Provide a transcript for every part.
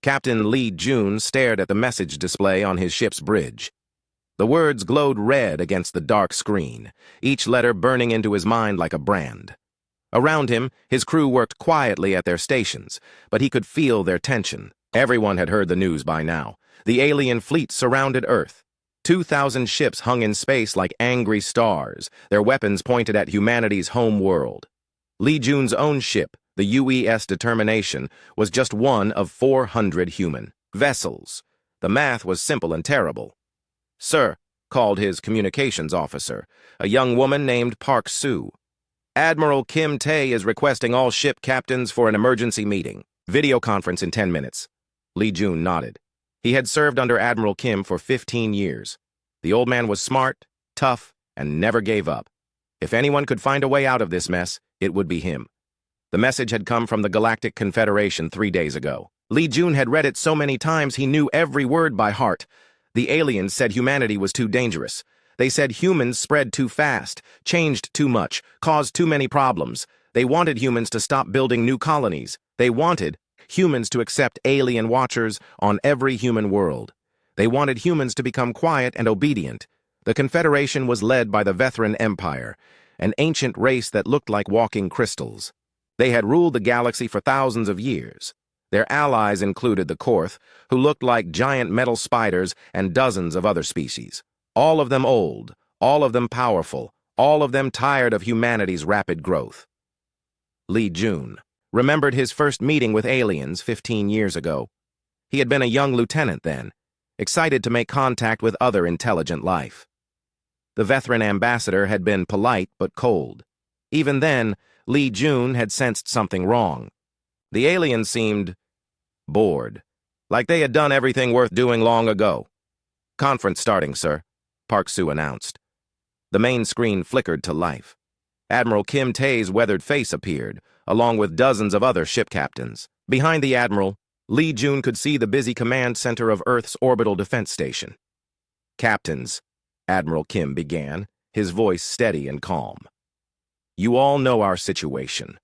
Captain Lee Jun stared at the message display on his ship's bridge. The words glowed red against the dark screen, each letter burning into his mind like a brand. Around him, his crew worked quietly at their stations, but he could feel their tension. Everyone had heard the news by now. The alien fleet surrounded Earth. 2,000 ships hung in space like angry stars, their weapons pointed at humanity's home world. Lee Jun's own ship, the UES Determination, was just one of 400 human vessels. The math was simple and terrible. "Sir," called his communications officer, a young woman named Park Soo. "Admiral Kim Tae is requesting all ship captains for an emergency meeting. Video conference in 10 minutes. Lee Jun nodded. He had served under Admiral Kim for 15 years. The old man was smart, tough, and never gave up. If anyone could find a way out of this mess, it would be him. The message had come from the Galactic Confederation 3 days ago. Lee Jun had read it so many times he knew every word by heart. The aliens said humanity was too dangerous. They said humans spread too fast, changed too much, caused too many problems. They wanted humans to stop building new colonies. They wanted humans to accept alien watchers on every human world. They wanted humans to become quiet and obedient. The Confederation was led by the Veteran Empire, an ancient race that looked like walking crystals. They had ruled the galaxy for thousands of years. Their allies included the Korth, who looked like giant metal spiders, and dozens of other species. All of them old, all of them powerful, all of them tired of humanity's rapid growth. Lee Jun remembered his first meeting with aliens 15 years ago. He had been a young lieutenant then, excited to make contact with other intelligent life. The veteran ambassador had been polite but cold. Even then, Lee Jun had sensed something wrong. The aliens seemed bored, like they had done everything worth doing long ago. "Conference starting, sir," Park Soo announced. The main screen flickered to life. Admiral Kim Tae's weathered face appeared, along with dozens of other ship captains. Behind the admiral, Lee Jun could see the busy command center of Earth's orbital defense station. "Captains," Admiral Kim began, his voice steady and calm. "You all know our situation.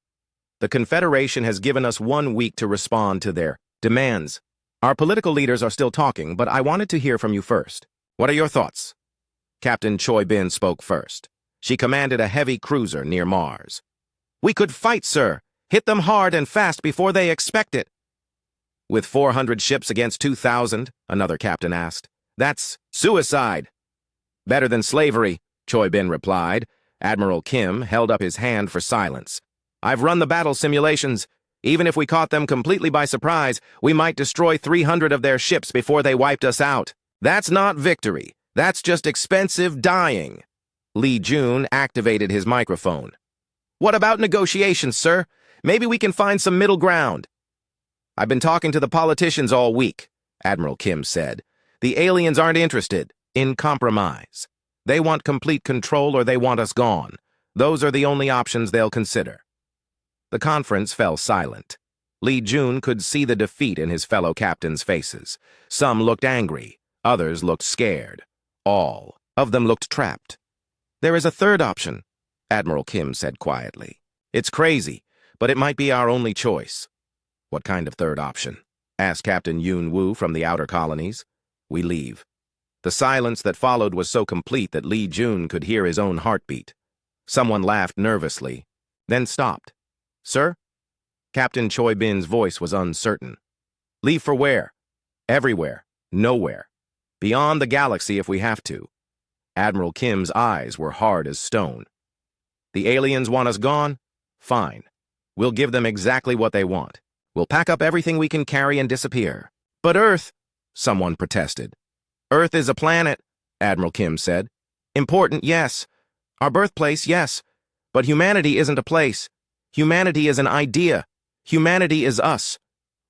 The Confederation has given us 1 week to respond to their demands. Our political leaders are still talking, but I wanted to hear from you first. What are your thoughts?" Captain Choi Bin spoke first. She commanded a heavy cruiser near Mars. "We could fight, sir. Hit them hard and fast before they expect it." "With 400 ships against 2,000, another captain asked. "That's suicide." "Better than slavery," Choi Bin replied. Admiral Kim held up his hand for silence. "I've run the battle simulations. Even if we caught them completely by surprise, we might destroy 300 of their ships before they wiped us out. That's not victory. That's just expensive dying." Lee Jun activated his microphone. "What about negotiations, sir? Maybe we can find some middle ground." "I've been talking to the politicians all week," Admiral Kim said. "The aliens aren't interested in compromise. They want complete control or they want us gone. Those are the only options they'll consider." The conference fell silent. Lee Jun could see the defeat in his fellow captains' faces. Some looked angry, others looked scared. All of them looked trapped. "There is a third option," Admiral Kim said quietly. "It's crazy, but it might be our only choice." "What kind of third option?" asked Captain Yoon Woo from the outer colonies. "We leave." The silence that followed was so complete that Lee Jun could hear his own heartbeat. Someone laughed nervously, then stopped. "Sir?" Captain Choi Bin's voice was uncertain. "Leave for where?" "Everywhere. Nowhere. Beyond the galaxy if we have to." Admiral Kim's eyes were hard as stone. "The aliens want us gone? Fine. We'll give them exactly what they want. We'll pack up everything we can carry and disappear." "But Earth," someone protested. "Earth is a planet," Admiral Kim said. "Important, yes. Our birthplace, yes. But humanity isn't a place. Humanity is an idea. Humanity is us.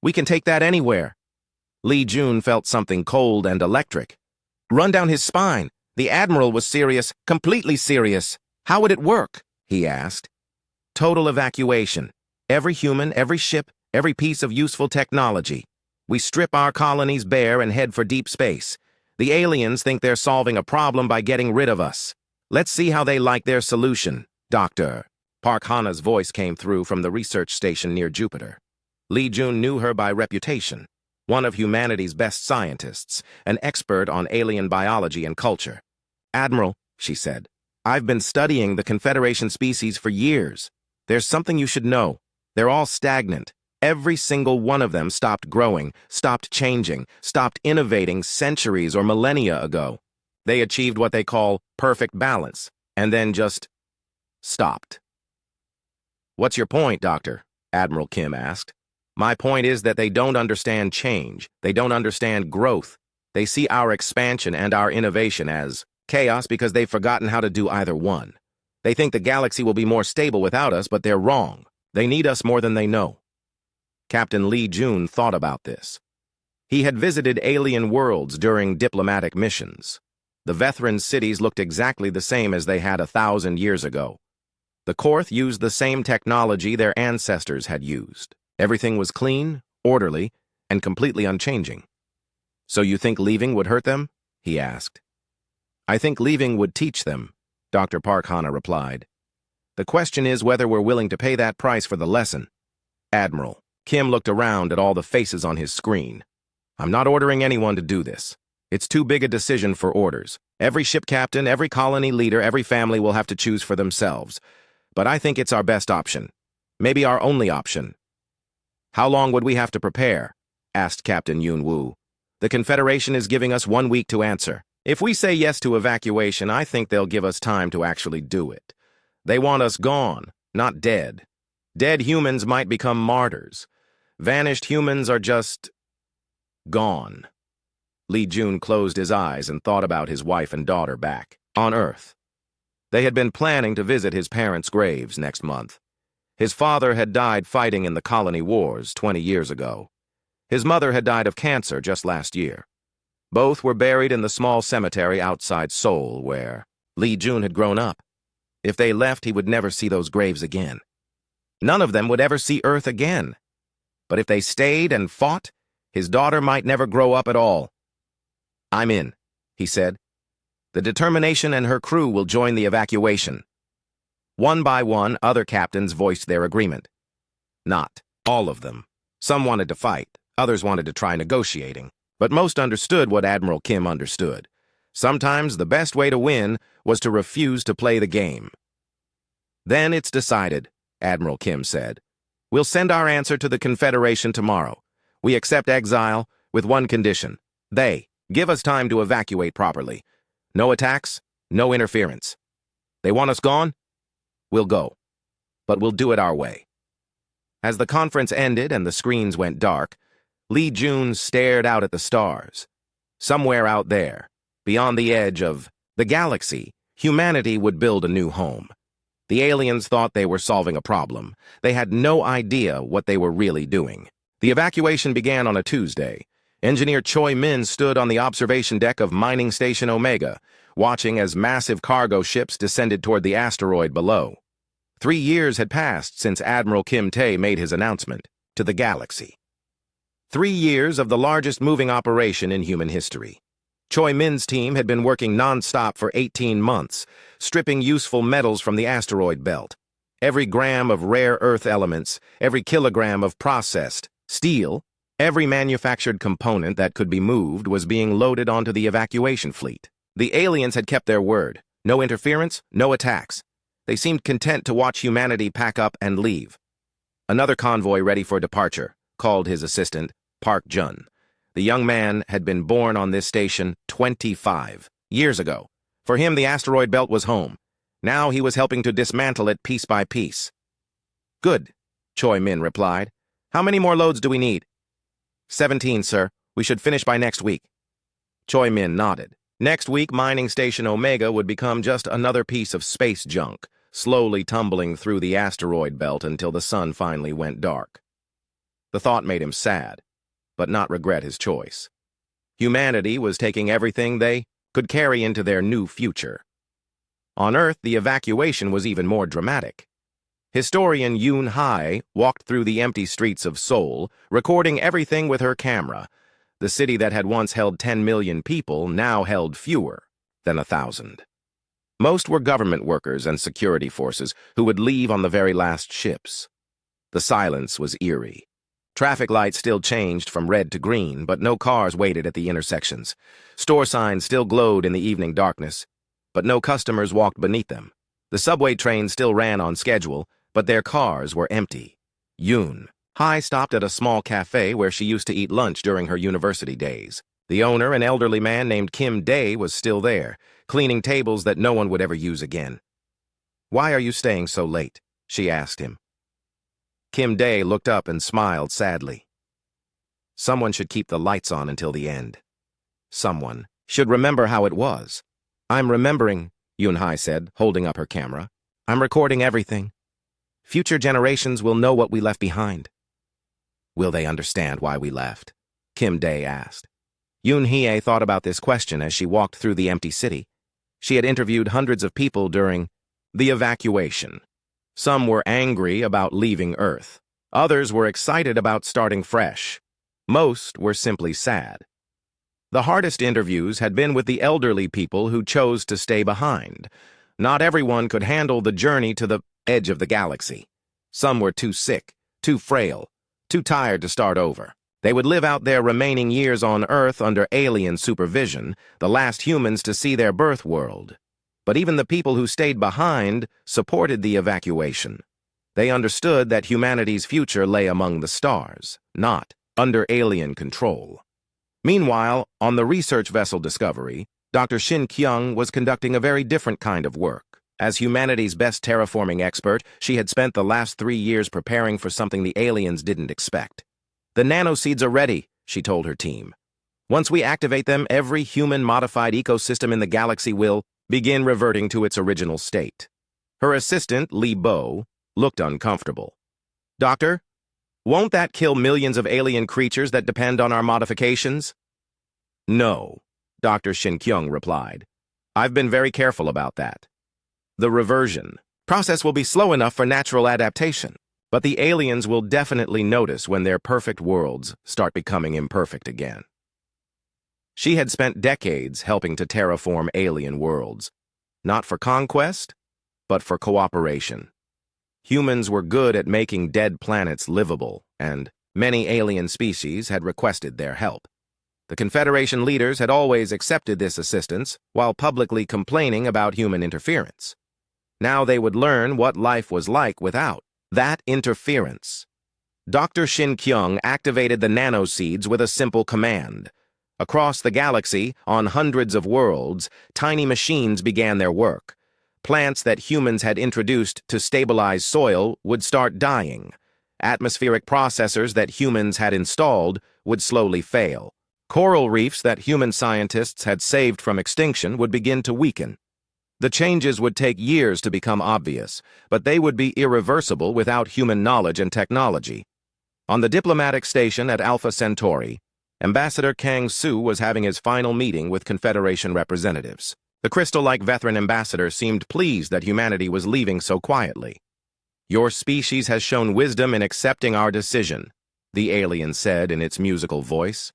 We can take that anywhere." Lee Jun felt something cold and electric run down his spine. The Admiral was serious, completely serious. "How would it work?" he asked. "Total evacuation. Every human, every ship, every piece of useful technology. We strip our colonies bare and head for deep space. The aliens think they're solving a problem by getting rid of us. Let's see how they like their solution, Doctor." Park Hana's voice came through from the research station near Jupiter. Lee Jun knew her by reputation. one of humanity's best scientists, an expert on alien biology and culture. "Admiral," she said, "I've been studying the Confederation species for years. There's something you should know. They're all stagnant. Every single one of them stopped growing, stopped changing, stopped innovating centuries or millennia ago. They achieved what they call perfect balance, and then just stopped." "What's your point, Doctor?" Admiral Kim asked. "My point is that they don't understand change. They don't understand growth. They see our expansion and our innovation as chaos because they've forgotten how to do either one. They think the galaxy will be more stable without us, but they're wrong. They need us more than they know." Captain Lee Jun thought about this. He had visited alien worlds during diplomatic missions. The veteran cities looked exactly the same as they had 1,000 years ago. The Korth used the same technology their ancestors had used. Everything was clean, orderly, and completely unchanging. "So you think leaving would hurt them?" he asked. "I think leaving would teach them," Dr. Park Hana replied. "The question is whether we're willing to pay that price for the lesson." "Admiral," Kim looked around at all the faces on his screen. "I'm not ordering anyone to do this. It's too big a decision for orders. Every ship captain, every colony leader, every family will have to choose for themselves. But I think it's our best option. Maybe our only option." "How long would we have to prepare?" asked Captain Yun Woo. "The Confederation is giving us 1 week to answer. If we say yes to evacuation, I think they'll give us time to actually do it. They want us gone, not dead. Dead humans might become martyrs. Vanished humans are just gone." Lee Jun closed his eyes and thought about his wife and daughter back on Earth. They had been planning to visit his parents' graves next month. His father had died fighting in the colony wars 20 years ago. His mother had died of cancer just last year. Both were buried in the small cemetery outside Seoul, where Lee Jun had grown up. If they left, he would never see those graves again. None of them would ever see Earth again. But if they stayed and fought, his daughter might never grow up at all. "I'm in," he said. "The Determination and her crew will join the evacuation." One by one, other captains voiced their agreement. Not all of them. Some wanted to fight, others wanted to try negotiating, but most understood what Admiral Kim understood. Sometimes the best way to win was to refuse to play the game. "Then it's decided," Admiral Kim said. "We'll send our answer to the Confederation tomorrow. We accept exile with one condition. They give us time to evacuate properly. No attacks, no interference. They want us gone? We'll go. But we'll do it our way." As the conference ended and the screens went dark, Lee Jun stared out at the stars. Somewhere out there, beyond the edge of the galaxy, humanity would build a new home. The aliens thought they were solving a problem. They had no idea what they were really doing. The evacuation began on a Tuesday. Engineer Choi Min stood on the observation deck of Mining Station Omega, watching as massive cargo ships descended toward the asteroid below. 3 years had passed since Admiral Kim Tae made his announcement to the galaxy. 3 years of the largest moving operation in human history. Choi Min's team had been working non-stop for 18 months, stripping useful metals from the asteroid belt. Every gram of rare earth elements, every kilogram of processed steel, every manufactured component that could be moved was being loaded onto the evacuation fleet. The aliens had kept their word. No interference, no attacks. They seemed content to watch humanity pack up and leave. "Another convoy ready for departure," called his assistant, Park Jun. The young man had been born on this station 25 years ago. For him, the asteroid belt was home. Now he was helping to dismantle it piece by piece. "Good," Choi Min replied. "How many more loads do we need?" 17, sir. We should finish by next week." Choi Min nodded. Next week, Mining Station Omega would become just another piece of space junk, slowly tumbling through the asteroid belt until the sun finally went dark. The thought made him sad, but not regret his choice. Humanity was taking everything they could carry into their new future. On Earth, the evacuation was even more dramatic. Historian Yoon Hai walked through the empty streets of Seoul, recording everything with her camera. The city that had once held 10 million people now held fewer than 1,000. Most were government workers and security forces who would leave on the very last ships. The silence was eerie. Traffic lights still changed from red to green, but no cars waited at the intersections. Store signs still glowed in the evening darkness, but no customers walked beneath them. The subway trains still ran on schedule, but their cars were empty. Yoon Hai stopped at a small cafe where she used to eat lunch during her university days. The owner, an elderly man named Kim Dae, was still there, cleaning tables that no one would ever use again. "Why are you staying so late?" she asked him. Kim Dae looked up and smiled sadly. "Someone should keep the lights on until the end. Someone should remember how it was." "I'm remembering," Yoon Hai said, holding up her camera. "I'm recording everything. Future generations will know what we left behind." "Will they understand why we left?" Kim Dae asked. Yoon Hye thought about this question as she walked through the empty city. She had interviewed hundreds of people during the evacuation. Some were angry about leaving Earth. Others were excited about starting fresh. Most were simply sad. The hardest interviews had been with the elderly people who chose to stay behind. Not everyone could handle the journey to the edge of the galaxy. Some were too sick, too frail, too tired to start over. They would live out their remaining years on Earth under alien supervision, the last humans to see their birth world. But even the people who stayed behind supported the evacuation. They understood that humanity's future lay among the stars, not under alien control. Meanwhile, on the research vessel Discovery, Dr. Shin Kyung was conducting a very different kind of work. As humanity's best terraforming expert, she had spent the last 3 years preparing for something the aliens didn't expect. "The nanoseeds are ready," she told her team. "Once we activate them, every human-modified ecosystem in the galaxy will begin reverting to its original state." Her assistant, Lee Bo, looked uncomfortable. "Doctor, won't that kill millions of alien creatures that depend on our modifications?" "No," Dr. Shin Kyung replied. "I've been very careful about that. The reversion process will be slow enough for natural adaptation, but the aliens will definitely notice when their perfect worlds start becoming imperfect again." She had spent decades helping to terraform alien worlds, not for conquest, but for cooperation. Humans were good at making dead planets livable, and many alien species had requested their help. The Confederation leaders had always accepted this assistance while publicly complaining about human interference. Now they would learn what life was like without that interference. Dr. Shin Kyung activated the nanoseeds with a simple command. Across the galaxy, on hundreds of worlds, tiny machines began their work. Plants that humans had introduced to stabilize soil would start dying. Atmospheric processors that humans had installed would slowly fail. Coral reefs that human scientists had saved from extinction would begin to weaken. The changes would take years to become obvious, but they would be irreversible without human knowledge and technology. On the diplomatic station at Alpha Centauri, Ambassador Kang Soo was having his final meeting with Confederation representatives. The crystal-like veteran ambassador seemed pleased that humanity was leaving so quietly. "Your species has shown wisdom in accepting our decision," the alien said in its musical voice.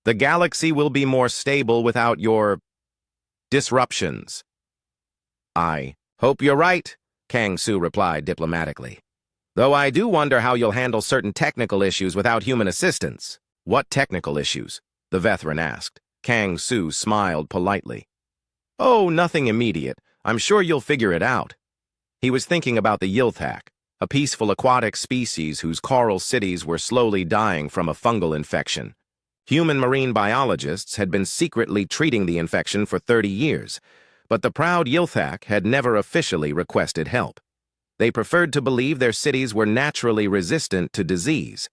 "The galaxy will be more stable without your disruptions." "I hope you're right," Kang Soo replied diplomatically. "Though I do wonder how you'll handle certain technical issues without human assistance." "What technical issues?" the veteran asked. Kang Soo smiled politely. "Oh, nothing immediate. I'm sure you'll figure it out." He was thinking about the Yilthak, a peaceful aquatic species whose coral cities were slowly dying from a fungal infection. Human marine biologists had been secretly treating the infection for 30 years, but the proud Yilthak had never officially requested help. They preferred to believe their cities were naturally resistant to disease.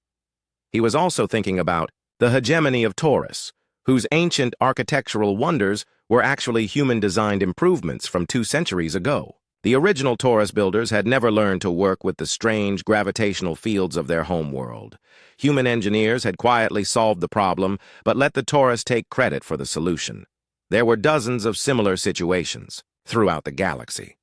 He was also thinking about the hegemony of Taurus, whose ancient architectural wonders were actually human-designed improvements from 2 centuries ago. The original Taurus builders had never learned to work with the strange gravitational fields of their homeworld. Human engineers had quietly solved the problem, but let the Taurus take credit for the solution. There were dozens of similar situations throughout the galaxy.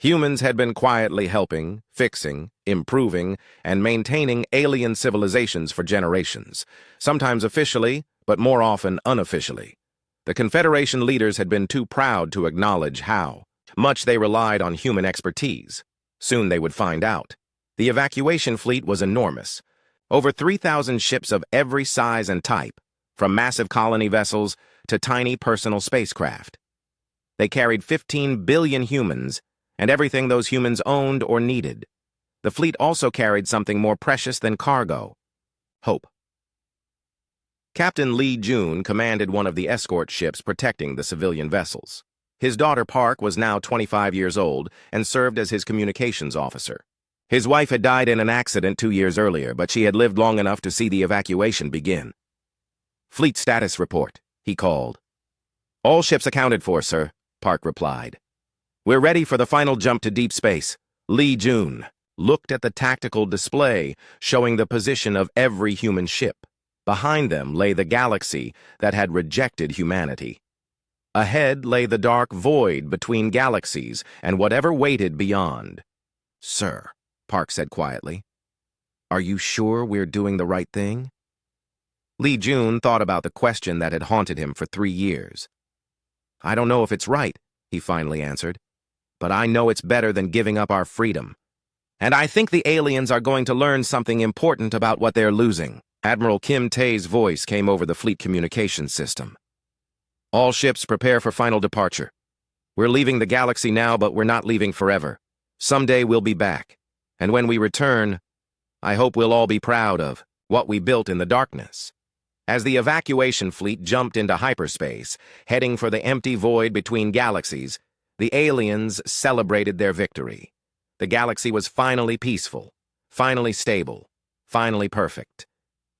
Humans had been quietly helping, fixing, improving, and maintaining alien civilizations for generations, sometimes officially, but more often unofficially. The Confederation leaders had been too proud to acknowledge how much they relied on human expertise. Soon they would find out. The evacuation fleet was enormous. Over 3,000 ships of every size and type, from massive colony vessels to tiny personal spacecraft. They carried 15 billion humans and everything those humans owned or needed. The fleet also carried something more precious than cargo: hope. Captain Lee Jun commanded one of the escort ships protecting the civilian vessels. His daughter Park was now 25 years old and served as his communications officer. His wife had died in an accident 2 years earlier, but she had lived long enough to see the evacuation begin. "Fleet status report," he called. "All ships accounted for, sir," Park replied. "We're ready for the final jump to deep space." Lee Jun looked at the tactical display showing the position of every human ship. Behind them lay the galaxy that had rejected humanity. Ahead lay the dark void between galaxies and whatever waited beyond. "Sir," Park said quietly, "are you sure we're doing the right thing?" Lee Jun thought about the question that had haunted him for 3 years. "I don't know if it's right," he finally answered, "but I know it's better than giving up our freedom. And I think the aliens are going to learn something important about what they're losing." Admiral Kim Tae's voice came over the fleet communications system. "All ships prepare for final departure. We're leaving the galaxy now, but we're not leaving forever. Someday we'll be back. And when we return, I hope we'll all be proud of what we built in the darkness." As the evacuation fleet jumped into hyperspace, heading for the empty void between galaxies, the aliens celebrated their victory. The galaxy was finally peaceful, finally stable, finally perfect.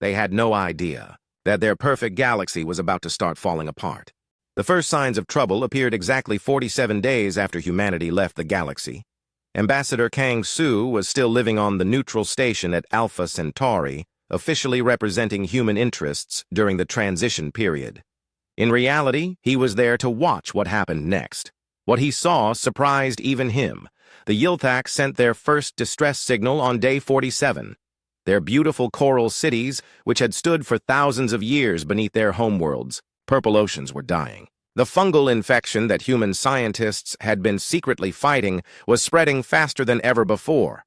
They had no idea that their perfect galaxy was about to start falling apart. The first signs of trouble appeared exactly 47 days after humanity left the galaxy. Ambassador Kang Su was still living on the neutral station at Alpha Centauri, officially representing human interests during the transition period. In reality, he was there to watch what happened next. What he saw surprised even him. The Yilthak sent their first distress signal on day 47. Their beautiful coral cities, which had stood for thousands of years beneath their homeworlds, purple oceans, were dying. The fungal infection that human scientists had been secretly fighting was spreading faster than ever before.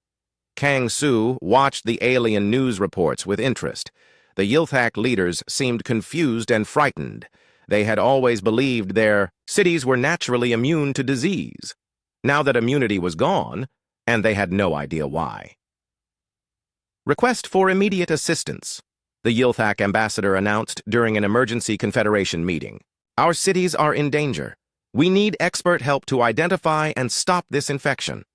Kang Su watched the alien news reports with interest. The Yilthak leaders seemed confused and frightened. They had always believed their cities were naturally immune to disease. Now that immunity was gone, and they had no idea why. "Request for immediate assistance," the Yilthak ambassador announced during an emergency Confederation meeting. "Our cities are in danger. We need expert help to identify and stop this infection."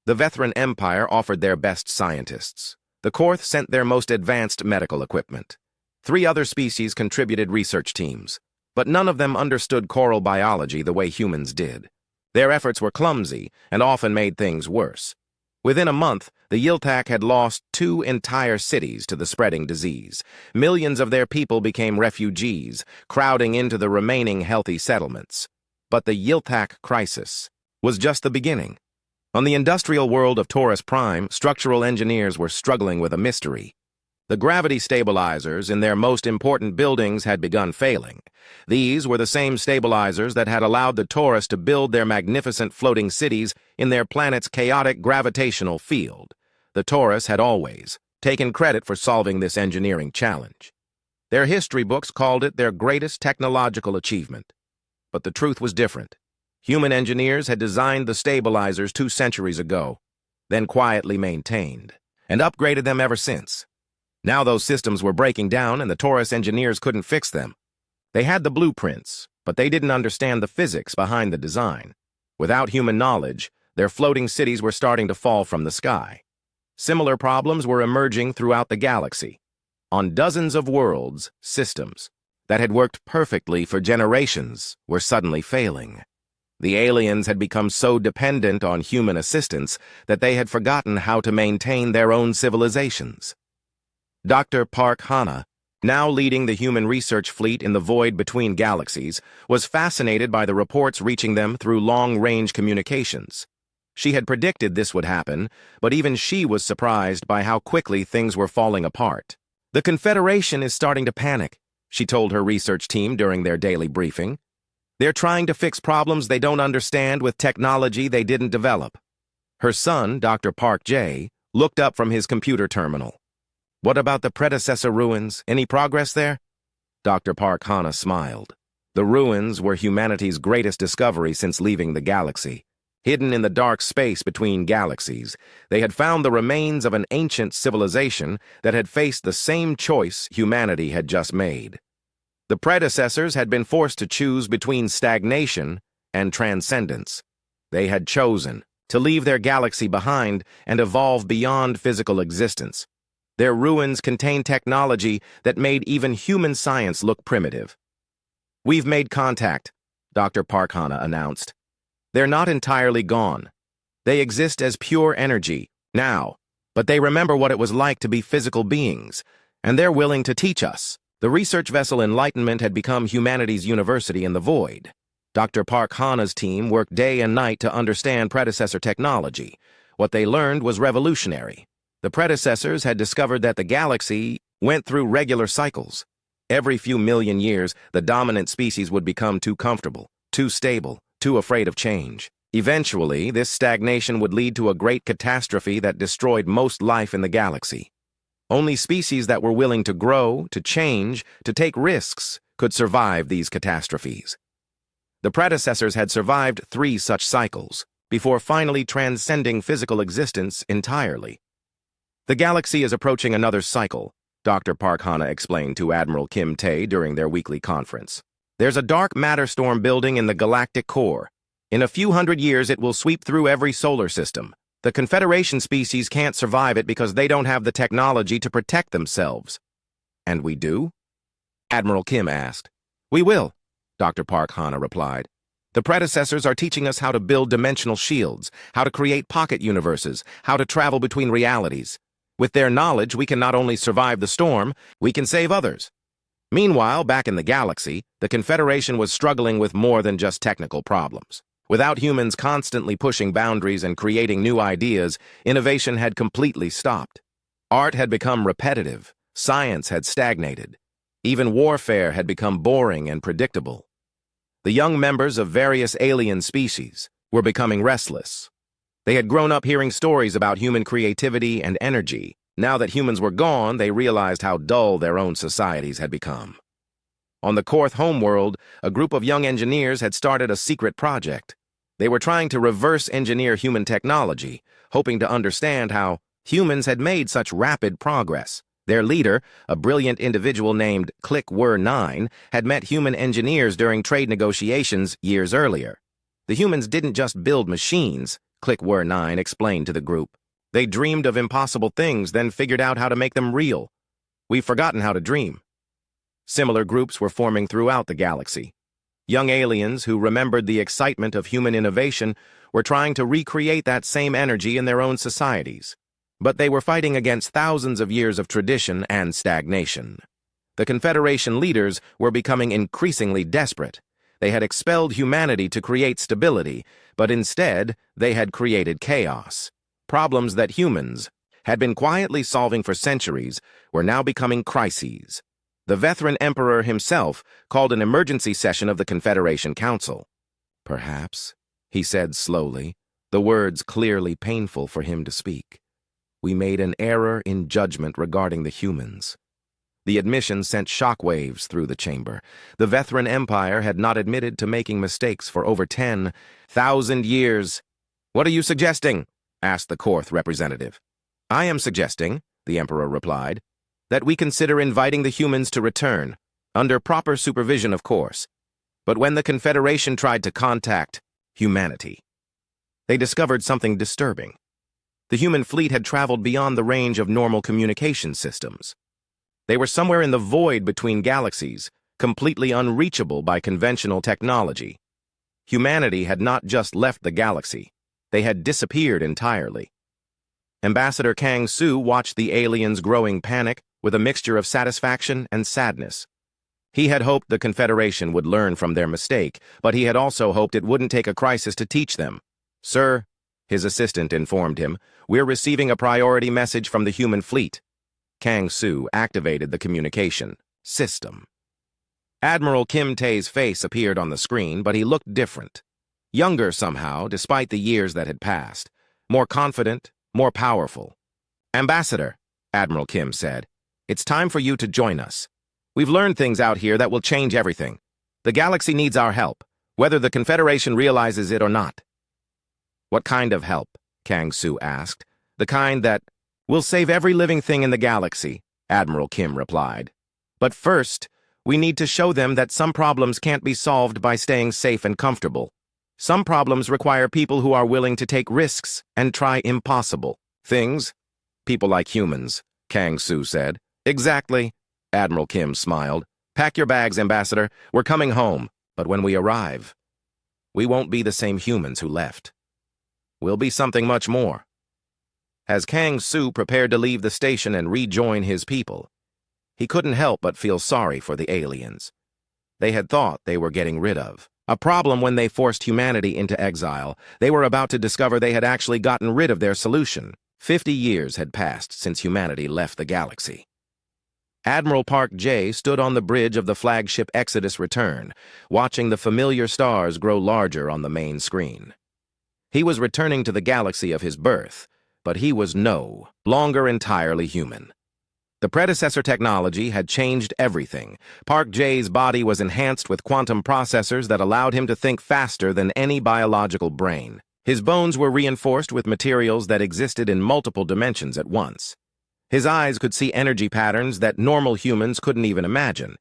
The Vethran Empire offered their best scientists. The Korth sent their most advanced medical equipment. 3 other species contributed research teams, but none of them understood coral biology the way humans did. Their efforts were clumsy and often made things worse. Within a month, the Yilthak had lost 2 entire cities to the spreading disease. Millions of their people became refugees, crowding into the remaining healthy settlements. But the Yilthak crisis was just the beginning. On the industrial world of Taurus Prime, structural engineers were struggling with a mystery. The gravity stabilizers in their most important buildings had begun failing. These were the same stabilizers that had allowed the Taurus to build their magnificent floating cities in their planet's chaotic gravitational field. The Taurus had always taken credit for solving this engineering challenge. Their history books called it their greatest technological achievement. But the truth was different. Human engineers had designed the stabilizers 2 centuries ago, then quietly maintained, and upgraded them ever since. Now those systems were breaking down and the Taurus engineers couldn't fix them. They had the blueprints, but they didn't understand the physics behind the design. Without human knowledge, their floating cities were starting to fall from the sky. Similar problems were emerging throughout the galaxy. On dozens of worlds, systems that had worked perfectly for generations were suddenly failing. The aliens had become so dependent on human assistance that they had forgotten how to maintain their own civilizations. Dr. Park Hana, now leading the human research fleet in the void between galaxies, was fascinated by the reports reaching them through long-range communications. She had predicted this would happen, but even she was surprised by how quickly things were falling apart. "The Confederation is starting to panic," she told her research team during their daily briefing. "They're trying to fix problems they don't understand with technology they didn't develop." Her son, Dr. Park Jae, looked up from his computer terminal. What about the predecessor ruins? Any progress there? Dr. Park Hana smiled. The ruins were humanity's greatest discovery since leaving the galaxy. Hidden in the dark space between galaxies, they had found the remains of an ancient civilization that had faced the same choice humanity had just made. The predecessors had been forced to choose between stagnation and transcendence. They had chosen to leave their galaxy behind and evolve beyond physical existence. Their ruins contained technology that made even human science look primitive. "We've made contact," Dr. Park Hana announced. "They're not entirely gone. They exist as pure energy now, but they remember what it was like to be physical beings, and they're willing to teach us." The research vessel Enlightenment had become humanity's university in the void. Dr. Park Hana's team worked day and night to understand predecessor technology. What they learned was revolutionary. The predecessors had discovered that the galaxy went through regular cycles. Every few million years, the dominant species would become too comfortable, too stable, too afraid of change. Eventually, this stagnation would lead to a great catastrophe that destroyed most life in the galaxy. Only species that were willing to grow, to change, to take risks could survive these catastrophes. The predecessors had survived 3 such cycles, before finally transcending physical existence entirely. "The galaxy is approaching another cycle," Dr. Park Hana explained to Admiral Kim Tae during their weekly conference. "There's a dark matter storm building in the galactic core. In a few hundred years, it will sweep through every solar system. The Confederation species can't survive it because they don't have the technology to protect themselves." "And we do?" Admiral Kim asked. "We will," Dr. Park Hana replied. "The predecessors are teaching us how to build dimensional shields, how to create pocket universes, how to travel between realities. With their knowledge, we can not only survive the storm, we can save others." Meanwhile, back in the galaxy, the Confederation was struggling with more than just technical problems. Without humans constantly pushing boundaries and creating new ideas, innovation had completely stopped. Art had become repetitive, science had stagnated. Even warfare had become boring and predictable. The young members of various alien species were becoming restless. They had grown up hearing stories about human creativity and energy. Now that humans were gone, they realized how dull their own societies had become. On the Korth homeworld, a group of young engineers had started a secret project. They were trying to reverse engineer human technology, hoping to understand how humans had made such rapid progress. Their leader, a brilliant individual named Click-Wer-9, had met human engineers during trade negotiations years earlier. The humans didn't just build machines, Click-Wer-9 explained to the group. They dreamed of impossible things, then figured out how to make them real. We've forgotten how to dream. Similar groups were forming throughout the galaxy. Young aliens who remembered the excitement of human innovation were trying to recreate that same energy in their own societies. But they were fighting against thousands of years of tradition and stagnation. The Confederation leaders were becoming increasingly desperate. They had expelled humanity to create stability, but instead they had created chaos. Problems that humans had been quietly solving for centuries were now becoming crises. The veteran emperor himself called an emergency session of the Confederation Council. "Perhaps," he said slowly, the words clearly painful for him to speak, "we made an error in judgment regarding the humans." The admission sent shockwaves through the chamber. The veteran empire had not admitted to making mistakes for over 10,000 years. "What are you suggesting?" asked the Korth representative. "I am suggesting," the emperor replied, "that we consider inviting the humans to return, under proper supervision, of course. But when the Confederation tried to contact humanity, they discovered something disturbing. The human fleet had traveled beyond the range of normal communication systems. They were somewhere in the void between galaxies, completely unreachable by conventional technology. Humanity had not just left the galaxy, they had disappeared entirely." Ambassador Kang Su watched the aliens' growing panic with a mixture of satisfaction and sadness. He had hoped the Confederation would learn from their mistake, but he had also hoped it wouldn't take a crisis to teach them. "Sir," his assistant informed him, "we're receiving a priority message from the human fleet." Kang Su activated the communication system. Admiral Kim Tae's face appeared on the screen, but he looked different. Younger somehow, despite the years that had passed. More confident, more powerful. "Ambassador," Admiral Kim said, It's time for you to join us. We've learned things out here that will change everything. The galaxy needs our help, whether the Confederation realizes it or not." "What kind of help?" Kang Su asked. "The kind that will save every living thing in the galaxy," Admiral Kim replied. "But first, we need to show them that some problems can't be solved by staying safe and comfortable. Some problems require people who are willing to take risks and try impossible things." "People like humans," Kang Su said. "Exactly," Admiral Kim smiled. "Pack your bags, Ambassador. We're coming home. But when we arrive, we won't be the same humans who left. We'll be something much more." As Kang Su prepared to leave the station and rejoin his people, he couldn't help but feel sorry for the aliens. They had thought they were getting rid of a problem when they forced humanity into exile. They were about to discover they had actually gotten rid of their solution. 50 years had passed since humanity left the galaxy. Admiral Park J stood on the bridge of the flagship Exodus Return, watching the familiar stars grow larger on the main screen. He was returning to the galaxy of his birth, but he was no longer entirely human. The predecessor technology had changed everything. Park J's body was enhanced with quantum processors that allowed him to think faster than any biological brain. His bones were reinforced with materials that existed in multiple dimensions at once. His eyes could see energy patterns that normal humans couldn't even imagine.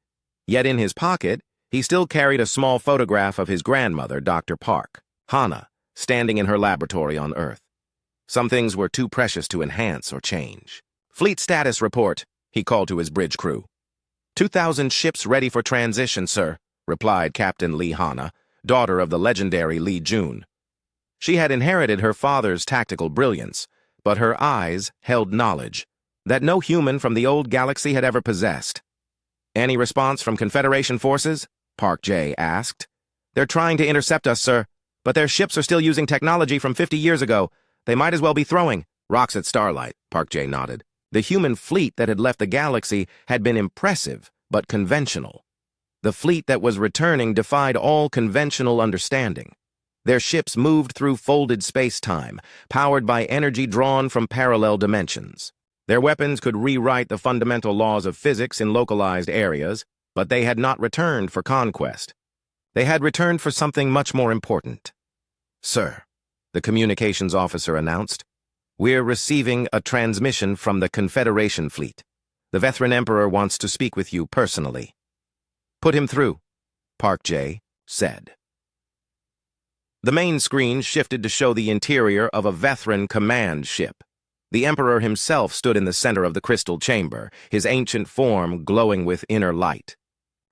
Yet in his pocket, he still carried a small photograph of his grandmother, Dr. Park, Hana, standing in her laboratory on Earth. Some things were too precious to enhance or change. "Fleet status report," he called to his bridge crew. 2,000 ships ready for transition, sir," replied Captain Lee Hana, daughter of the legendary Lee Jun. She had inherited her father's tactical brilliance, but her eyes held knowledge that no human from the old galaxy had ever possessed. "Any response from Confederation forces?" Park J asked. "They're trying to intercept us, sir, but their ships are still using technology from 50 years ago. They might as well be throwing rocks at starlight," Park J nodded. The human fleet that had left the galaxy had been impressive, but conventional. The fleet that was returning defied all conventional understanding. Their ships moved through folded space-time, powered by energy drawn from parallel dimensions. Their weapons could rewrite the fundamental laws of physics in localized areas, but they had not returned for conquest. They had returned for something much more important. "Sir," the communications officer announced, "we're receiving a transmission from the Confederation fleet. The Vethran Emperor wants to speak with you personally." "Put him through," Park J said. The main screen shifted to show the interior of a Vethran command ship. The Emperor himself stood in the center of the crystal chamber, his ancient form glowing with inner light.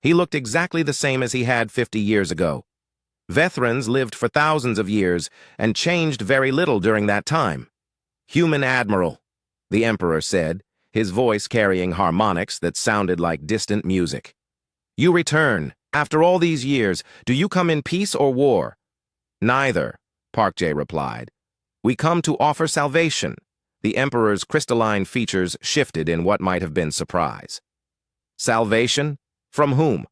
He looked exactly the same as he had 50 years ago. Vethrans lived for thousands of years and changed very little during that time. "Human Admiral," the Emperor said, his voice carrying harmonics that sounded like distant music. "You return. After all these years, do you come in peace or war?" "Neither," Park J replied. "We come to offer salvation." The Emperor's crystalline features shifted in what might have been surprise. "Salvation? From whom?"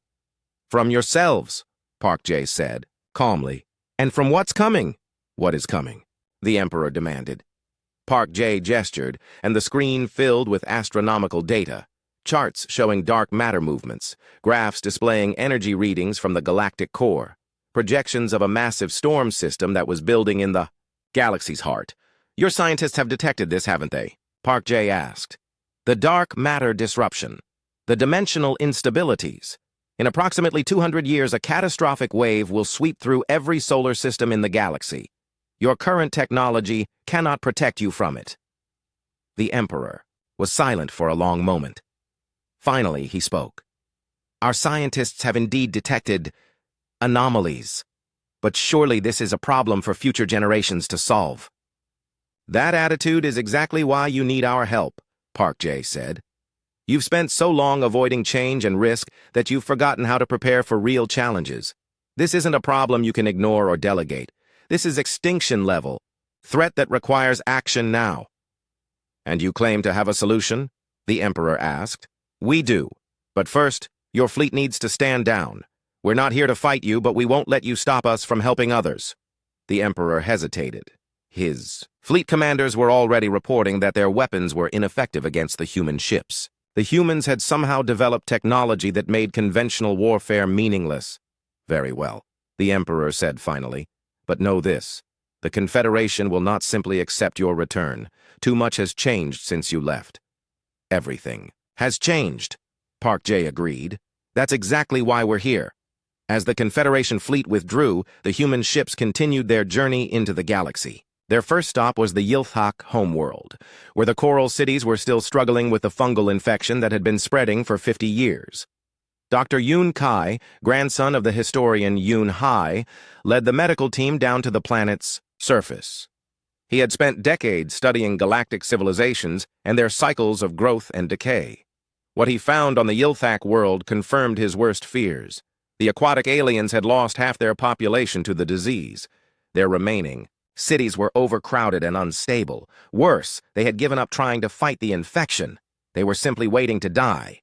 "From yourselves," Park J said, calmly. "And from what's coming?" "What is coming?" the Emperor demanded. Park J gestured, and the screen filled with astronomical data, charts showing dark matter movements, graphs displaying energy readings from the galactic core, projections of a massive storm system that was building in the galaxy's heart. "Your scientists have detected this, haven't they?" Park J asked. "The dark matter disruption, the dimensional instabilities. In approximately 200 years, a catastrophic wave will sweep through every solar system in the galaxy. Your current technology cannot protect you from it." The Emperor was silent for a long moment. Finally, he spoke. "Our scientists have indeed detected anomalies, but surely this is a problem for future generations to solve." "That attitude is exactly why you need our help," Park J said. "You've spent so long avoiding change and risk that you've forgotten how to prepare for real challenges. This isn't a problem you can ignore or delegate. This is extinction level, threat that requires action now." "And you claim to have a solution?" the Emperor asked. "We do. But first, your fleet needs to stand down. We're not here to fight you, but we won't let you stop us from helping others." The Emperor hesitated. His fleet commanders were already reporting that their weapons were ineffective against the human ships. The humans had somehow developed technology that made conventional warfare meaningless. Very well, the Emperor said finally. But know this. The Confederation will not simply accept your return. Too much has changed since you left. Everything has changed, Park J agreed. That's exactly why we're here. As the Confederation fleet withdrew, the human ships continued their journey into the galaxy. Their first stop was the Yilthak homeworld, where the coral cities were still struggling with the fungal infection that had been spreading for 50 years. Dr. Yoon Kai, grandson of the historian Yoon Hai, led the medical team down to the planet's surface. He had spent decades studying galactic civilizations and their cycles of growth and decay. What he found on the Yilthak world confirmed his worst fears. The aquatic aliens had lost half their population to the disease. Their remaining cities were overcrowded and unstable. Worse, they had given up trying to fight the infection. They were simply waiting to die.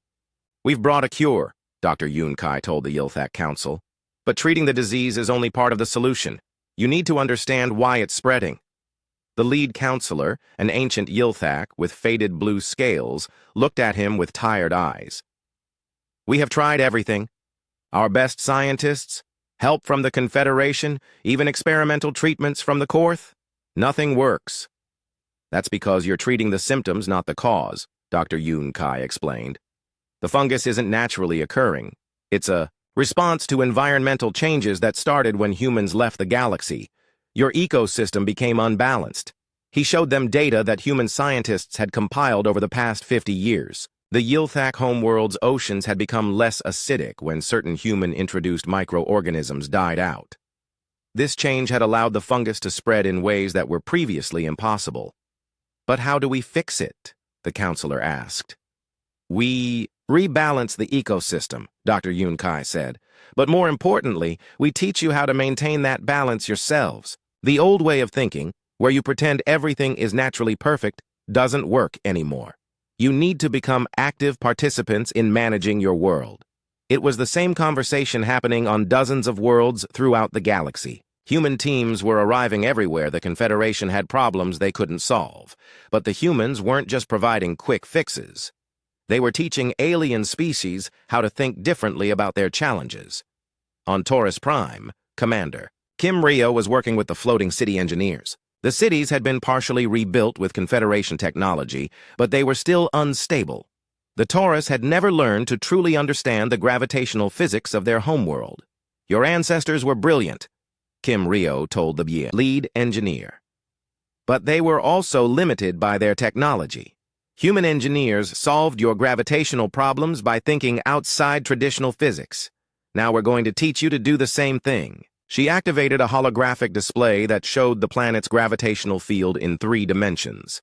We've brought a cure, Dr. Yoon Kai told the Yilthak Council. But treating the disease is only part of the solution. You need to understand why it's spreading. The lead counselor, an ancient Yilthak with faded blue scales, looked at him with tired eyes. We have tried everything. Our best scientists, help from the Confederation, even experimental treatments from the Korth. Nothing works. That's because you're treating the symptoms, not the cause, Dr. Yoon Kai explained. The fungus isn't naturally occurring. It's a response to environmental changes that started when humans left the galaxy. Your ecosystem became unbalanced. He showed them data that human scientists had compiled over the past 50 years. The Yilthak homeworld's oceans had become less acidic when certain human-introduced microorganisms died out. This change had allowed the fungus to spread in ways that were previously impossible. But how do we fix it? The counselor asked. We rebalance the ecosystem, Dr. Yoon Kai said. But more importantly, we teach you how to maintain that balance yourselves. The old way of thinking, where you pretend everything is naturally perfect, doesn't work anymore. You need to become active participants in managing your world. It was the same conversation happening on dozens of worlds throughout the galaxy. Human teams were arriving everywhere the Confederation had problems they couldn't solve. But the humans weren't just providing quick fixes. They were teaching alien species how to think differently about their challenges. On Taurus Prime, Commander Kim Rio was working with the floating city engineers. The cities had been partially rebuilt with Confederation technology, but they were still unstable. The Taurus had never learned to truly understand the gravitational physics of their homeworld. Your ancestors were brilliant, Kim Rio told the lead engineer. But they were also limited by their technology. Human engineers solved your gravitational problems by thinking outside traditional physics. Now we're going to teach you to do the same thing. She activated a holographic display that showed the planet's gravitational field in 3 dimensions.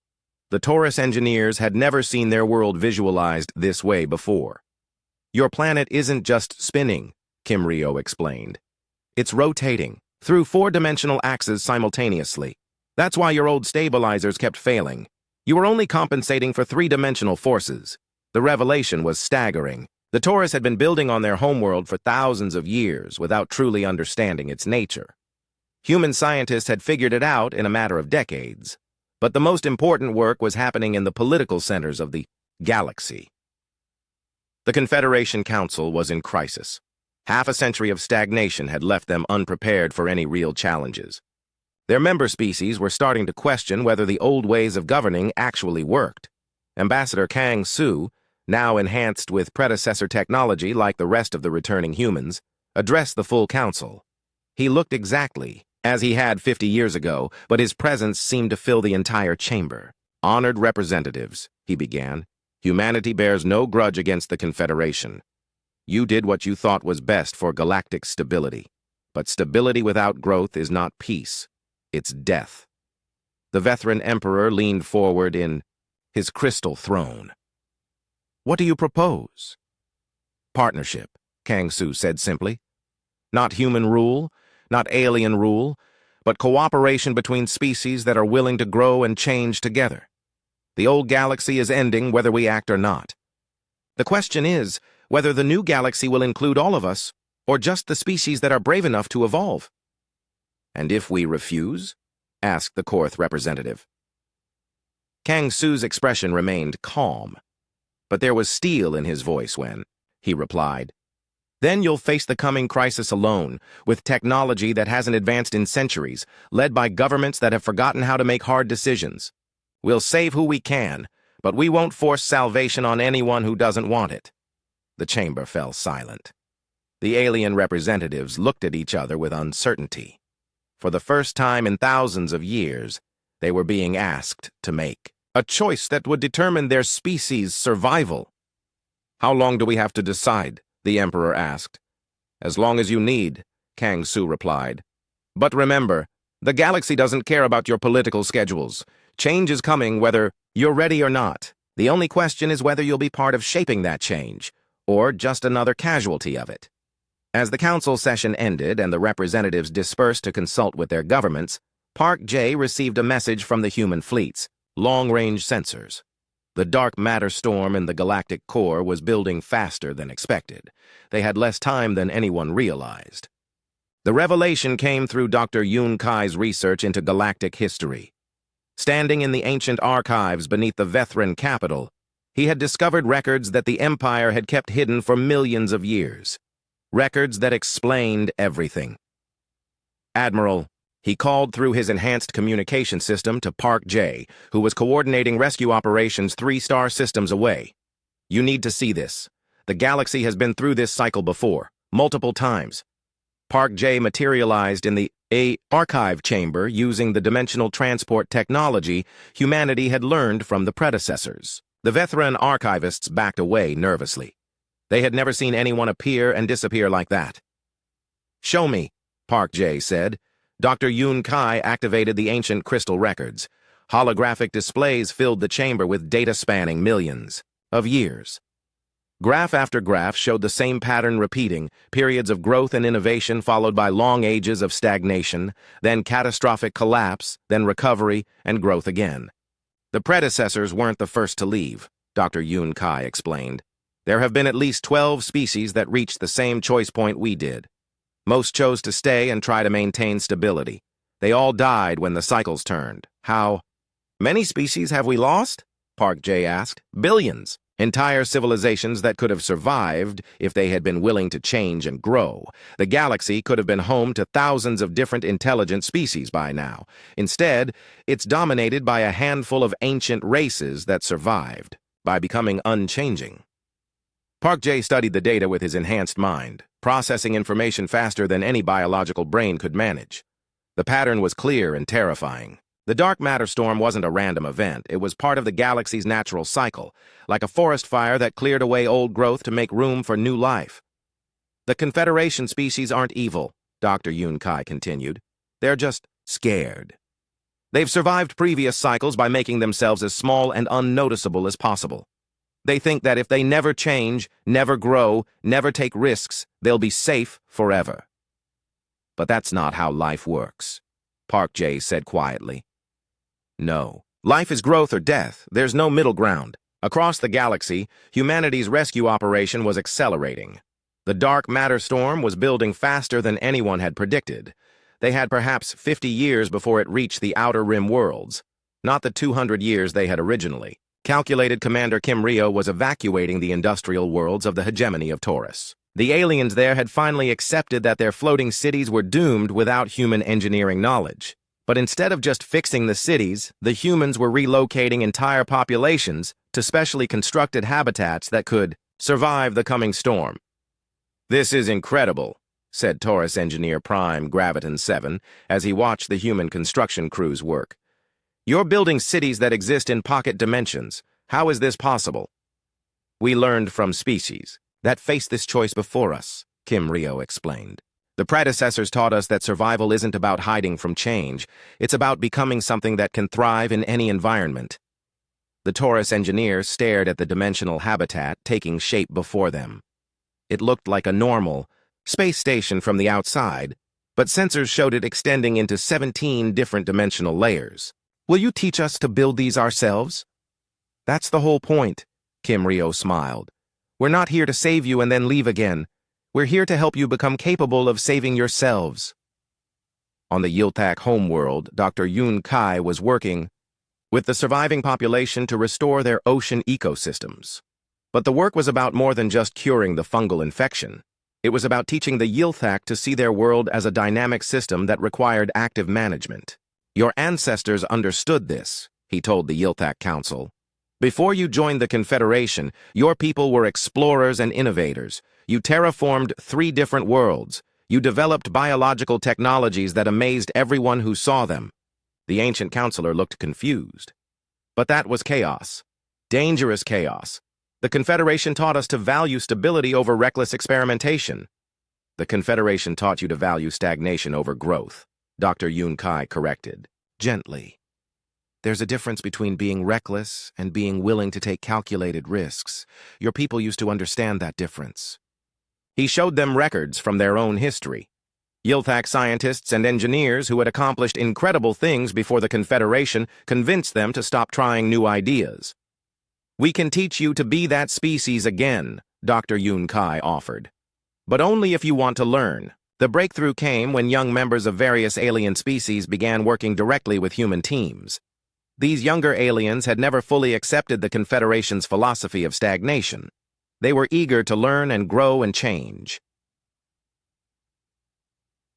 The Taurus engineers had never seen their world visualized this way before. Your planet isn't just spinning, Kim Rio explained. It's rotating through 4-dimensional axes simultaneously. That's why your old stabilizers kept failing. You were only compensating for 3-dimensional forces. The revelation was staggering. The Taurus had been building on their homeworld for thousands of years without truly understanding its nature. Human scientists had figured it out in a matter of decades. But the most important work was happening in the political centers of the galaxy. The Confederation Council was in crisis. Half a century of stagnation had left them unprepared for any real challenges. Their member species were starting to question whether the old ways of governing actually worked. Ambassador Kang Su, now enhanced with predecessor technology like the rest of the returning humans, addressed the full council. He looked exactly as he had 50 years ago, but his presence seemed to fill the entire chamber. Honored representatives, he began, humanity bears no grudge against the Confederation. You did what you thought was best for galactic stability. But stability without growth is not peace. It's death. The veteran emperor leaned forward in his crystal throne. What do you propose? Partnership, Kang Su said simply. Not human rule, not alien rule, but cooperation between species that are willing to grow and change together. The old galaxy is ending whether we act or not. The question is whether the new galaxy will include all of us, or just the species that are brave enough to evolve. And if we refuse? Asked the Korth representative. Kang Su's expression remained calm. but there was steel in his voice when he replied, "Then you'll face the coming crisis alone, with technology that hasn't advanced in centuries, led by governments that have forgotten how to make hard decisions. We'll save who we can, but we won't force salvation on anyone who doesn't want it." The chamber fell silent. The alien representatives looked at each other with uncertainty. For the first time in thousands of years, they were being asked to make a choice that would determine their species' survival. "How long do we have to decide?" the Emperor asked. "As long as you need," Kang Su replied. "But remember, the galaxy doesn't care about your political schedules. Change is coming whether you're ready or not. The only question is whether you'll be part of shaping that change, or just another casualty of it." As the council session ended and the representatives dispersed to consult with their governments, Park J received a message from the human fleets, long-range sensors. The dark matter storm in the galactic core was building faster than expected. They had less time than anyone realized. The revelation came through Dr. Yun Kai's research into galactic history. Standing in the ancient archives beneath the Vethran capital, he had discovered records that the Empire had kept hidden for millions of years. Records that explained everything. "Admiral," he called through his enhanced communication system to Park J, who was coordinating rescue operations 3-star systems away. "You need to see this. The galaxy has been through this cycle before, multiple times." Park J materialized in the archive chamber using the dimensional transport technology humanity had learned from the predecessors. The Vethran archivists backed away nervously. They had never seen anyone appear and disappear like that. "Show me," Park J said. Dr. Yun Kai activated the ancient crystal records. Holographic displays filled the chamber with data spanning millions of years. Graph after graph showed the same pattern repeating, periods of growth and innovation followed by long ages of stagnation, then catastrophic collapse, then recovery and growth again. "The predecessors weren't the first to leave," Dr. Yun Kai explained. "There have been at least 12 species that reached the same choice point we did. Most chose to stay and try to maintain stability. They all died when the cycles turned. How many species have we lost?" Park J asked. "Billions. Entire civilizations that could have survived if they had been willing to change and grow. The galaxy could have been home to thousands of different intelligent species by now. Instead, it's dominated by a handful of ancient races that survived by becoming unchanging." Park J studied the data with his enhanced mind, processing information faster than any biological brain could manage. The pattern was clear and terrifying. The dark matter storm wasn't a random event. It was part of the galaxy's natural cycle, like a forest fire that cleared away old growth to make room for new life. "The Confederation species aren't evil," Dr. Yun Kai continued. "They're just scared. They've survived previous cycles by making themselves as small and unnoticeable as possible. They think that if they never change, never grow, never take risks, they'll be safe forever." "But that's not how life works," Park J said quietly. "No. Life is growth or death. There's no middle ground." Across the galaxy, humanity's rescue operation was accelerating. The dark matter storm was building faster than anyone had predicted. They had perhaps 50 years before it reached the outer rim worlds, not the 200 years they had originally calculated. Commander Kim Rio was evacuating the industrial worlds of the hegemony of Taurus. The aliens there had finally accepted that their floating cities were doomed without human engineering knowledge. But instead of just fixing the cities, the humans were relocating entire populations to specially constructed habitats that could survive the coming storm. "This is incredible," said Taurus Engineer Prime Graviton 7 as he watched the human construction crews work. "You're building cities that exist in pocket dimensions. How is this possible?" "We learned from species that faced this choice before us," Kim Rio explained. "The predecessors taught us that survival isn't about hiding from change. It's about becoming something that can thrive in any environment." The Taurus engineers stared at the dimensional habitat taking shape before them. It looked like a normal space station from the outside, but sensors showed it extending into 17 different dimensional layers. "Will you teach us to build these ourselves?" "That's the whole point," Kim Rio smiled. "We're not here to save you and then leave again. We're here to help you become capable of saving yourselves." On the Yiltak homeworld, Dr. Yun Kai was working with the surviving population to restore their ocean ecosystems. But the work was about more than just curing the fungal infection. It was about teaching the Yilthak to see their world as a dynamic system that required active management. Your ancestors understood this, he told the Yilthak Council. Before you joined the Confederation, your people were explorers and innovators. You terraformed 3 different worlds. You developed biological technologies that amazed everyone who saw them. The ancient counselor looked confused. But that was chaos. Dangerous chaos. The Confederation taught us to value stability over reckless experimentation. The Confederation taught you to value stagnation over growth, Dr. Yun Kai corrected, gently. There's a difference between being reckless and being willing to take calculated risks. Your people used to understand that difference. He showed them records from their own history. Yilthak scientists and engineers who had accomplished incredible things before the Confederation convinced them to stop trying new ideas. We can teach you to be that species again, Dr. Yun Kai offered. But only if you want to learn. The breakthrough came when young members of various alien species began working directly with human teams. These younger aliens had never fully accepted the Confederation's philosophy of stagnation. They were eager to learn and grow and change.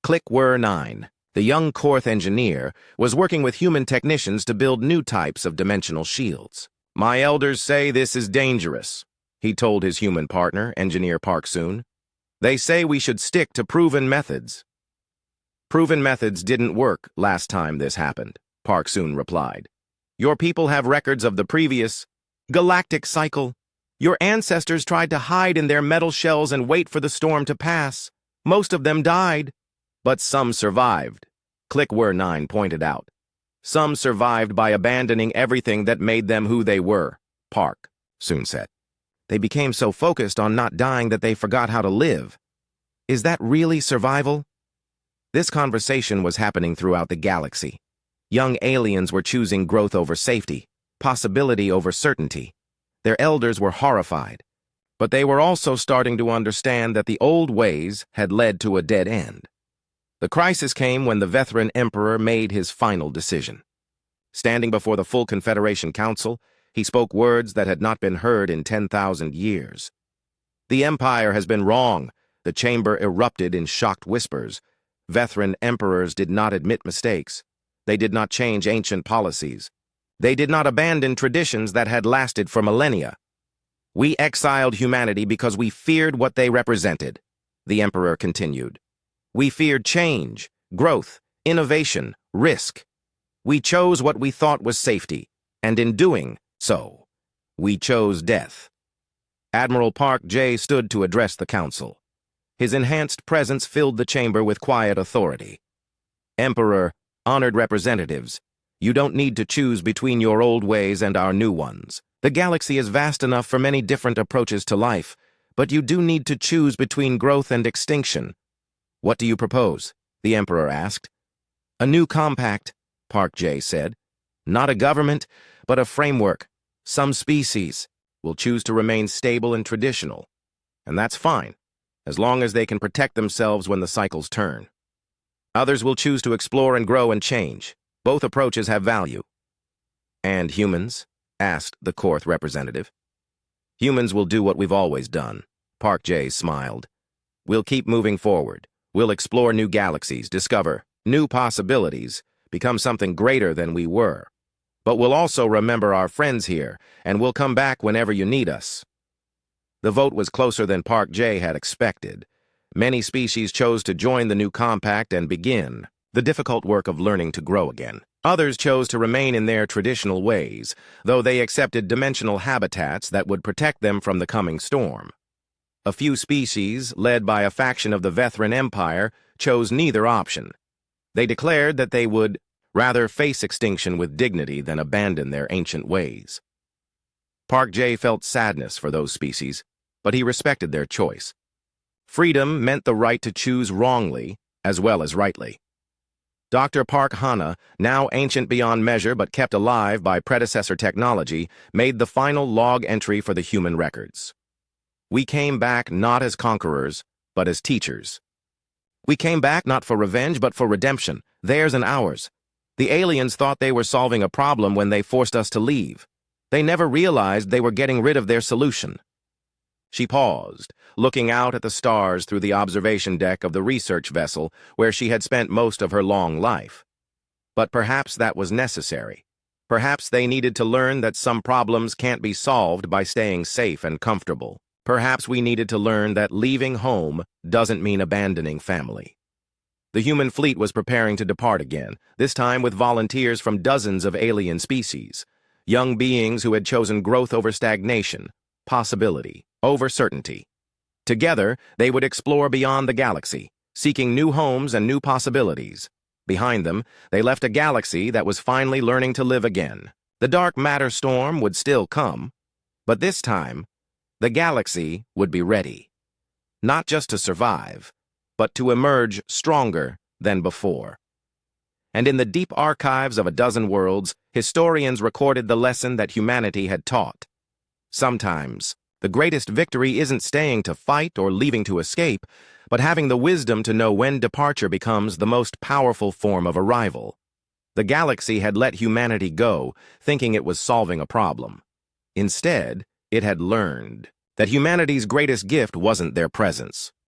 Click Were 9, the young Korth engineer, was working with human technicians to build new types of dimensional shields. My elders say this is dangerous, he told his human partner, Engineer Park Soon. They say we should stick to proven methods. Proven methods didn't work last time this happened, Park Soon replied. Your people have records of the previous galactic cycle. Your ancestors tried to hide in their metal shells and wait for the storm to pass. Most of them died, but some survived, Click Were 9 pointed out. Some survived by abandoning everything that made them who they were, Park Soon said. They became so focused on not dying that they forgot how to live. Is that really survival? This conversation was happening throughout the galaxy. Young aliens were choosing growth over safety, possibility over certainty. Their elders were horrified, but they were also starting to understand that the old ways had led to a dead end. The crisis came when the Vethran Emperor made his final decision. Standing before the full Confederation Council, he spoke words that had not been heard in 10,000 years. The Empire has been wrong, the chamber erupted in shocked whispers. Vethran emperors did not admit mistakes. They did not change ancient policies. They did not abandon traditions that had lasted for millennia. We exiled humanity because we feared what they represented, the Emperor continued. We feared change, growth, innovation, risk. We chose what we thought was safety, and in doing so, we chose death. Admiral Park J stood to address the council. His enhanced presence filled the chamber with quiet authority. Emperor, honored representatives, you don't need to choose between your old ways and our new ones. The galaxy is vast enough for many different approaches to life, but you do need to choose between growth and extinction. What do you propose? The Emperor asked. A new compact, Park J said. Not a government, but a framework. Some species will choose to remain stable and traditional, and that's fine, as long as they can protect themselves when the cycles turn. Others will choose to explore and grow and change. Both approaches have value. And humans? Asked the Korth representative. Humans will do what we've always done, Park J smiled. We'll keep moving forward. We'll explore new galaxies, discover new possibilities, become something greater than we were. But we'll also remember our friends here, and we'll come back whenever you need us. The vote was closer than Park J had expected. Many species chose to join the new compact and begin the difficult work of learning to grow again. Others chose to remain in their traditional ways, though they accepted dimensional habitats that would protect them from the coming storm. A few species, led by a faction of the Vethran Empire, chose neither option. They declared that they would rather face extinction with dignity than abandon their ancient ways. Park J felt sadness for those species, but he respected their choice. Freedom meant the right to choose wrongly as well as rightly. Dr. Park Hana, now ancient beyond measure but kept alive by predecessor technology, made the final log entry for the human records. We came back not as conquerors, but as teachers. We came back not for revenge but for redemption, theirs and ours. The aliens thought they were solving a problem when they forced us to leave. They never realized they were getting rid of their solution. She paused, looking out at the stars through the observation deck of the research vessel where she had spent most of her long life. But perhaps that was necessary. Perhaps they needed to learn that some problems can't be solved by staying safe and comfortable. Perhaps we needed to learn that leaving home doesn't mean abandoning family. The human fleet was preparing to depart again, this time with volunteers from dozens of alien species, young beings who had chosen growth over stagnation, possibility over certainty. Together, they would explore beyond the galaxy, seeking new homes and new possibilities. Behind them, they left a galaxy that was finally learning to live again. The dark matter storm would still come, but this time, the galaxy would be ready. Not just to survive, but to emerge stronger than before. And in the deep archives of a dozen worlds, historians recorded the lesson that humanity had taught. Sometimes, the greatest victory isn't staying to fight or leaving to escape, but having the wisdom to know when departure becomes the most powerful form of arrival. The galaxy had let humanity go, thinking it was solving a problem. Instead, it had learned that humanity's greatest gift wasn't their presence,